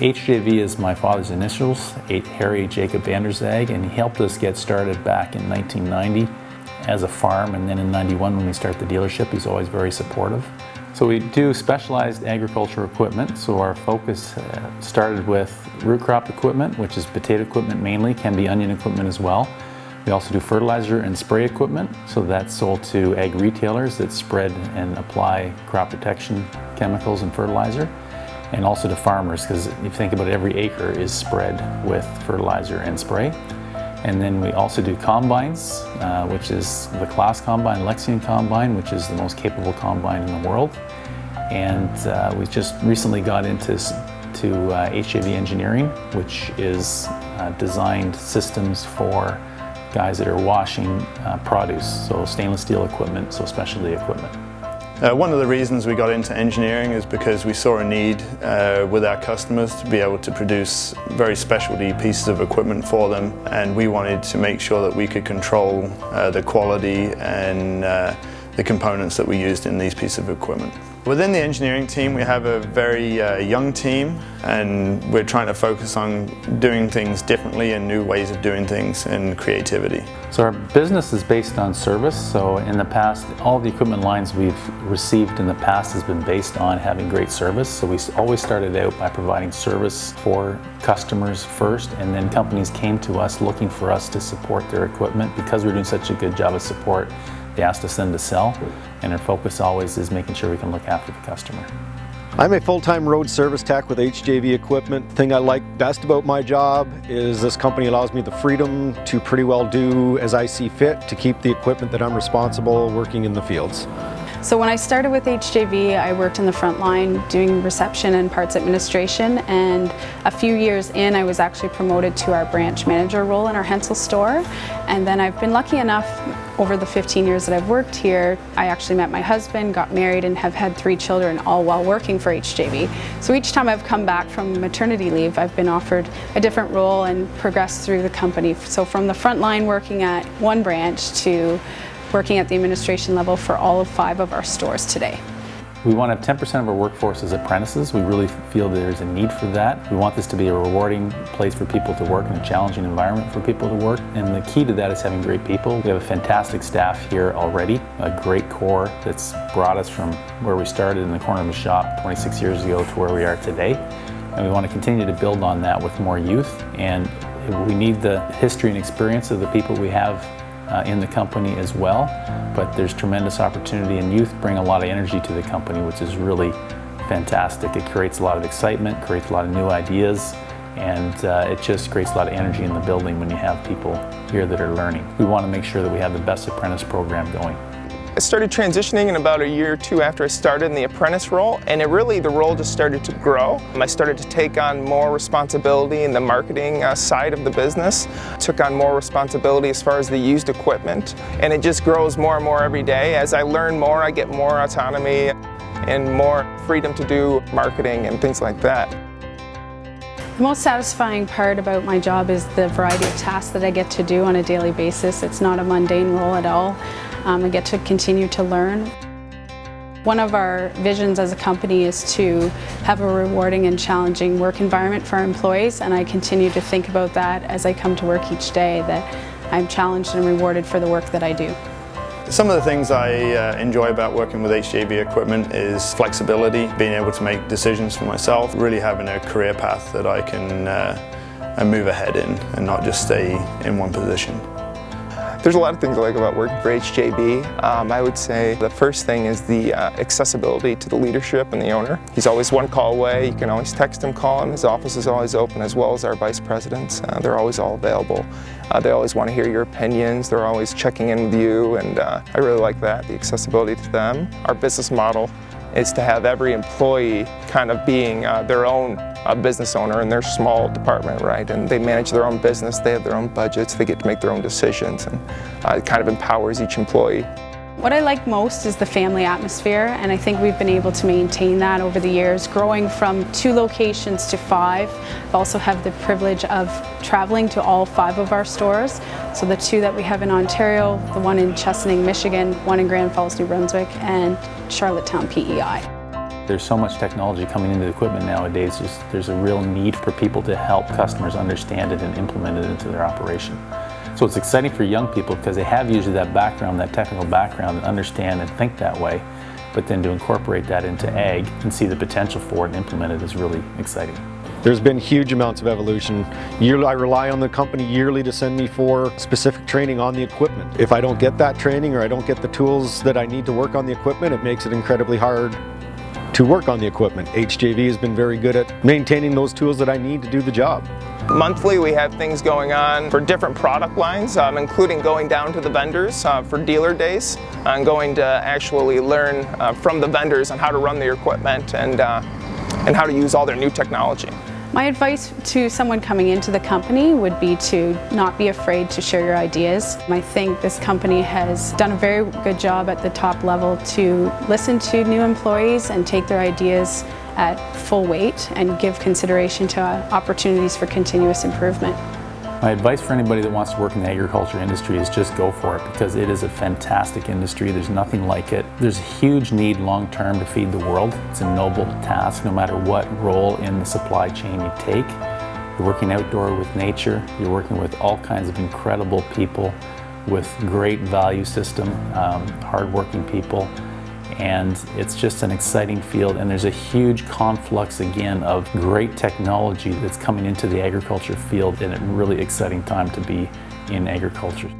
HJV is my father's initials, Harry Jacob Vanderzag, and he helped us get started back in 1990 as a farm, and then in 91 when we started the dealership, he's always very supportive. So we do specialized agricultural equipment, so our focus started with root crop equipment, which is potato equipment mainly, can be onion equipment as well. We also do fertilizer and spray equipment, so that's sold to ag retailers that spread and apply crop protection chemicals and fertilizer, and also to farmers, because if you think about it, every acre is spread with fertilizer and spray. And then we also do combines, which is the Class Combine, Lexion Combine, which is the most capable combine in the world. And we just recently got into HJV engineering, which is designed systems for guys that are washing produce, so stainless steel equipment, so specialty equipment. One of the reasons we got into engineering is because we saw a need with our customers to be able to produce very specialty pieces of equipment for them, and we wanted to make sure that we could control the quality and the components that we used in these pieces of equipment. Within the engineering team, we have a very young team, and we're trying to focus on doing things differently and new ways of doing things and creativity. So our business is based on service, so in the past, all the equipment lines we've received in the past has been based on having great service. So we always started out by providing service for customers first, and then companies came to us looking for us to support their equipment. Because we're doing such a good job of support, they asked us then to sell, and our focus always is making sure we can look after the customer. I'm a full-time road service tech with HJV equipment. The thing I like best about my job is this company allows me the freedom to pretty well do as I see fit to keep the equipment that I'm responsible working in the fields. So when I started with HJV, I worked in the front line doing reception and parts administration, and a few years in I was actually promoted to our branch manager role in our Hensel store. And then I've been lucky enough over the 15 years that I've worked here, I actually met my husband, got married, and have had 3 children, all while working for HJV. So each time I've come back from maternity leave, I've been offered a different role and progressed through the company. So from the front line working at one branch to working at the administration level for all of 5 of our stores today. We want to have 10% of our workforce as apprentices. We really feel there's a need for that. We want this to be a rewarding place for people to work and a challenging environment for people to work. And the key to that is having great people. We have a fantastic staff here already, a great core that's brought us from where we started in the corner of the shop 26 years ago to where we are today. And we want to continue to build on that with more youth. And we need the history and experience of the people we have in the company as well, but there's tremendous opportunity, and youth bring a lot of energy to the company, which is really fantastic. It creates a lot of excitement, creates a lot of new ideas, and it just creates a lot of energy in the building when you have people here that are learning. We want to make sure that we have the best apprentice program going. I started transitioning in about a year or 2 after I started in the apprentice role, and the role just started to grow. I started to take on more responsibility in the marketing side of the business, took on more responsibility as far as the used equipment, and it just grows more and more every day. As I learn more, I get more autonomy and more freedom to do marketing and things like that. The most satisfying part about my job is the variety of tasks that I get to do on a daily basis. It's not a mundane role at all. I get to continue to learn. One of our visions as a company is to have a rewarding and challenging work environment for our employees, and I continue to think about that as I come to work each day, that I'm challenged and rewarded for the work that I do. Some of the things I enjoy about working with HJV equipment is flexibility, being able to make decisions for myself, really having a career path that I can move ahead in and not just stay in one position. There's a lot of things I like about working for HJV. I would say the first thing is the accessibility to the leadership and the owner. He's always one call away. You can always text him, call him. His office is always open, as well as our vice presidents. They're always all available. They always want to hear your opinions. They're always checking in with you, and I really like that, the accessibility to them. Our business model is to have every employee kind of being their own business owner in their small department, right? And they manage their own business, they have their own budgets, they get to make their own decisions, and it kind of empowers each employee. What I like most is the family atmosphere, and I think we've been able to maintain that over the years, growing from 2 locations to 5. I also have the privilege of traveling to all 5 of our stores. So the 2 that we have in Ontario, the one in Chesaning, Michigan, one in Grand Falls, New Brunswick, and Charlottetown, PEI. There's so much technology coming into the equipment nowadays, there's a real need for people to help customers understand it and implement it into their operation. So it's exciting for young people because they have usually that background, that technical background, and understand and think that way. But then to incorporate that into ag and see the potential for it and implement it is really exciting. There's been huge amounts of evolution. Yearly, I rely on the company yearly to send me for specific training on the equipment. If I don't get that training or I don't get the tools that I need to work on the equipment, it makes it incredibly hard to work on the equipment. HJV has been very good at maintaining those tools that I need to do the job. Monthly we have things going on for different product lines, including going down to the vendors for dealer days and going to actually learn from the vendors on how to run their equipment and how to use all their new technology. My advice to someone coming into the company would be to not be afraid to share your ideas. I think this company has done a very good job at the top level to listen to new employees and take their ideas at full weight and give consideration to opportunities for continuous improvement. My advice for anybody that wants to work in the agriculture industry is just go for it, because it is a fantastic industry. There's nothing like it. There's a huge need long term to feed the world. It's a noble task no matter what role in the supply chain you take. You're working outdoor with nature. You're working with all kinds of incredible people with great value system, hardworking people. And it's just an exciting field, and there's a huge conflux again of great technology that's coming into the agriculture field, and a really exciting time to be in agriculture.